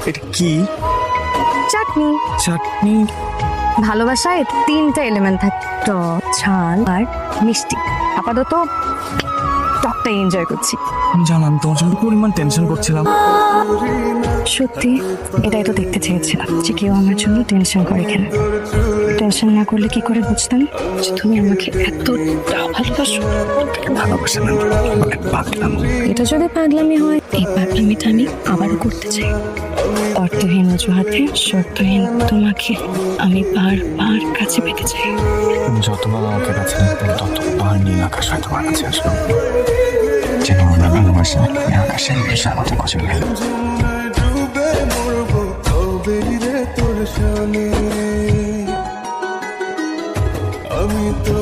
এটা কি? চাটনি। চাটনি? ভালোবাসায় 3টা এলিমেন্ট থাকে, টক, ঝাল আর মিষ্টি। আপাতত টকটাই এনজয় করছি। আমি জানাম তোমার জন্য পরিমাণ টেনশন করছিলাম। সত্যি এটাই তো দেখতে চেয়েছিলাম, যে কেউ আমার জন্য টেনশন করে কেন। টেনশন না করলে কি করে বুঝতাম যে তুমি আমাকে এতটা ভালোবাসো। ভালোবাসা না, পাগলাম। এটা যদি পাগলামি হয়, এই পাগলামিটা আমি আবারও করতে চাই। অর্থহীন অজুহাতে শর্তহীন তোমাকে আমি বারবার কাছে পেতে চাই। যতবার আমাকে কাছে রাখবেন ততবার নীল আকাশ হয়তো আমার কাছে আসলো। যেন আমরা ভালোবাসা আকাশের বিষয় মতো খুঁজে গেল। আমি তো